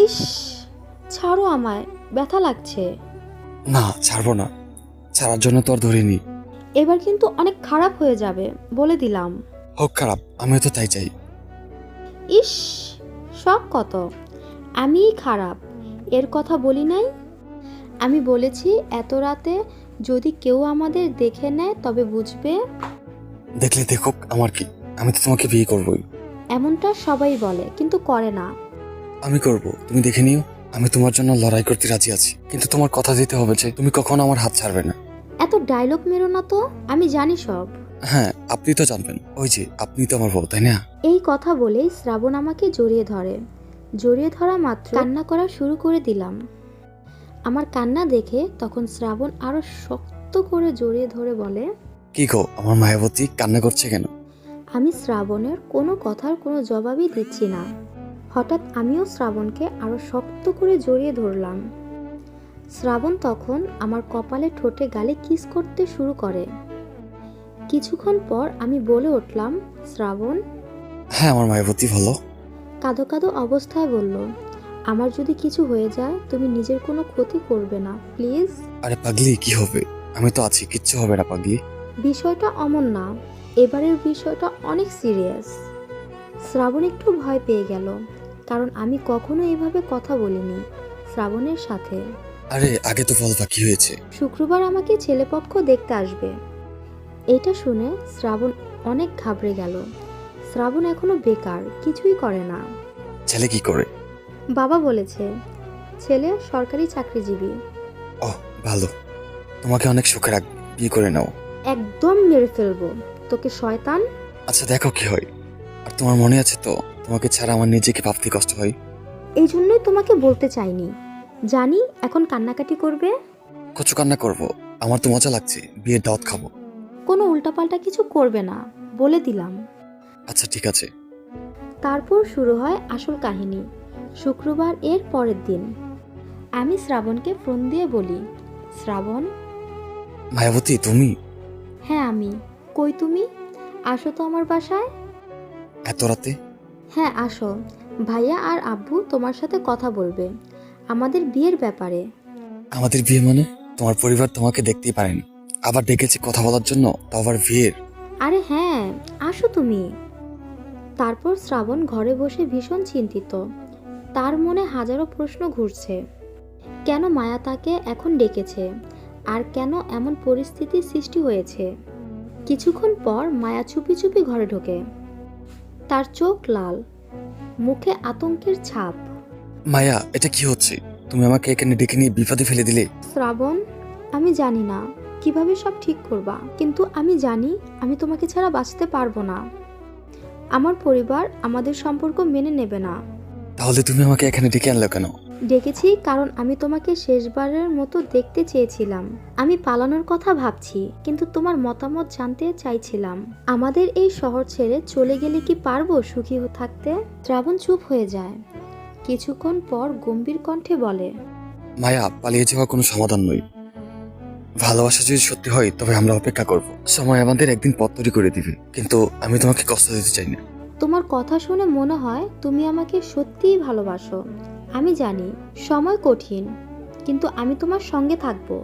ইস, ছাড়ো আমায়, ব্যথা লাগছে। না, ছাড়বো না। ছাড়ার জন্য তো আর ধরিনি। এবার কিন্তু অনেক খারাপ হয়ে যাবে, বলে দিলাম। হোক খারাপ, আমিও তো তাই চাই। ইস, শখ কত, আমিই খারাপ, এর কথা বলি নাই? আমি বলেছি এত রাতে যদি কেউ আমাদের দেখে নেয় তবে বুঝবে। দেখলে দেখুক, আমার কি, আমি তো তোমাকে বিয়ে করবোই। এমনটা সবাই বলে কিন্তু করে না। আমি করব, তুমি দেখে নিও। আমি তোমার জন্য লড়াই করতে রাজি আছি, কিন্তু তোমার কথা দিতে হবে যে তুমি কখনো আমার হাত ছাড়বে না। এত ডায়লগ মেরো না তো, আমি জানি সব। হ্যাঁ, আপনি তো জানবেন, ওই যে আপনি তো আমার বউ, তাই না? এই কথা বলেই শ্রাবণ আমাকে জড়িয়ে ধরে। জড়িয়ে ধরা মাত্র কান্না করা শুরু করে দিলাম। আমার কান্না দেখে তখন শ্রাবণ আরো শক্ত করে জড়িয়ে ধরে বলে, কি গো, আমার মায়াবতী কান্না করছে কেন? আমি শ্রাবণের কোনো কথার কোনো জবাবই দিচ্ছি না। হঠাৎ আমিও শ্রাবণকে আরো শক্ত করে জড়িয়ে ধরলাম। শ্রাবণ তখন আমার কপালে ঠোঁটে গালে কিস করতে শুরু করে। কিছুক্ষণ পর আমি বলে উঠলাম, শ্রাবণ। হ্যাঁ আমার মায়াবতী, বলো। কাঁদো কাঁদো অবস্থায় বলল, আমার যদি কিছু হয়ে যায় তুমি নিজের কোনো ক্ষতি করবে না, প্লিজ। আরে পাগলি, কি হবে? আমি তো আছি, কিচ্ছু হবে না পাগলি। বিষয়টা অমন না, এবারের বিষয়টা অনেক সিরিয়াস। শ্রাবণ একটু ভয় পেয়ে গেল, কারণ আমি কখনো এভাবে কথা বলিনি শ্রাবণের সাথে। আরে আগে তো বলবা কি হয়েছে। শুক্রবার আমাকে ছেলেপক্ষ দেখতে আসবে। এটা শুনে শ্রাবণ অনেক ঘাবড়ে গেল। শ্রাবণ এখনো বেকার, কিছুই করে না। ছেলে কি করে? বাবা বলেছে ছেলে সরকারি চাকরিজীবী। ও, ভালো। তোমাকে অনেক সুখে রাখবে, বিয়ে করে নাও। একদম মেরে ফেলবো তোকে, শয়তান। আচ্ছা দেখো কি হয়। আর তোমার মনে আছে তো, তোমাকে ছাড়া আমার নিজেকে ভাবতে কষ্ট হয়। এই জন্যই তোমাকে বলতে চাইনি, জানি এখন কান্নাকাটি করবে। কচু কান্না করবো? আমার তো মজা লাগছে, বিয়ের দাওয়াত খাবো। কোনো উল্টাপাল্টা কিছু করবে না, বলে দিলাম। আচ্ছা ঠিক আছে। তারপর শুরু হয় আসল কাহিনী। শুক্রবার এর পরের দিন আমি শ্রাবণকে ফোন দিয়ে বলি, শ্রাবণ। মায়াবতী তুমি? হ্যাঁ আমি। কই তুমি? আসো তো আমার বাসায়। এত রাতে? হ্যাঁ আসো, ভাইয়া আর আব্বু তোমার সাথে কথা বলবে আমাদের বিয়ের ব্যাপারে। আমাদের বিয়ে মানে? তোমার পরিবার তোমাকে দেখতেই পারেনি, আবার ডেকেছে কথা বলার জন্য, তো আবার বিয়ের? আরে হ্যাঁ, আসো তুমি। তারপর শ্রাবণ ঘরে বসে ভীষণ চিন্তিত। তার মনে হাজারো প্রশ্ন ঘুরছে। কেন মায়া তাকে এখন ডেকেছে, আর কেন এমন পরিস্থিতির সৃষ্টি হয়েছে। কিছুক্ষণ পর মায়া চুপি চুপি ঘরে ঢোকে। তার চোখ লাল, মুখে আতঙ্কের ছাপ। মায়া, এটা কি হচ্ছে? তুমি আমাকে এখানে ডেকে নিয়ে বিপদে ফেলে দিলে। শ্রাবণ, আমি জানি না কিভাবে সব ঠিক করবা, কিন্তু আমি জানি আমি তোমাকে ছাড়া বাঁচতে পারবো না। আমার পরিবার আমাদের সম্পর্ক মেনে নেবে না। তাহলে তুমি আমাকে এখানে ডেকে আনলো কেন? ডেকেছি কারণ আমি তোমাকে শেষবারের মতো দেখতে চেয়েছিলাম। আমি পালানোর কথা ভাবছি, কিন্তু তোমার মতামত জানতে চাইছিলাম। আমাদের এই শহর ছেড়ে চলে গেলে কি পারবো সুখী থাকতে? শ্রাবণ চুপ হয়ে যায়। কিছুক্ষণ পর গম্ভীর কণ্ঠে বলে, মায়া, পালিয়ে যাওয়া কোনো সমাধান নয়। ভালোবাসা যদি সত্যি হয় তবে আমরা অপেক্ষা করব, সময় আমাদের একদিন পথ তৈরি করে দিবে, কিন্তু আমি তোমাকে কষ্ট দিতে চাই না। তোমার কথা শুনে মনে হয় তুমি আমাকে সত্যিই ভালোবাসো। আমি জানি সময় কঠিন, কিন্তু আমি তোমার সঙ্গে থাকবো।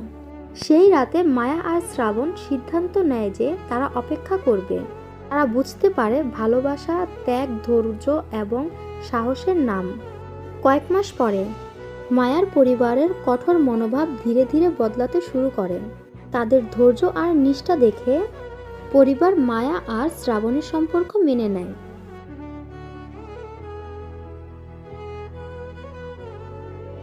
সেই রাতে মায়া আর শ্রাবণ সিদ্ধান্ত নেয় যে তারা অপেক্ষা করবে। তারা বুঝতে পারে ভালোবাসা ত্যাগ, ধৈর্য এবং সাহসের নাম। কয়েক মাস পরে মায়ার পরিবারের কঠোর মনোভাব ধীরে ধীরে বদলাতে শুরু করে। তাদের ধৈর্য আর নিষ্ঠা দেখে পরিবার মায়া আর শ্রাবণের সম্পর্ক মেনে নেয়।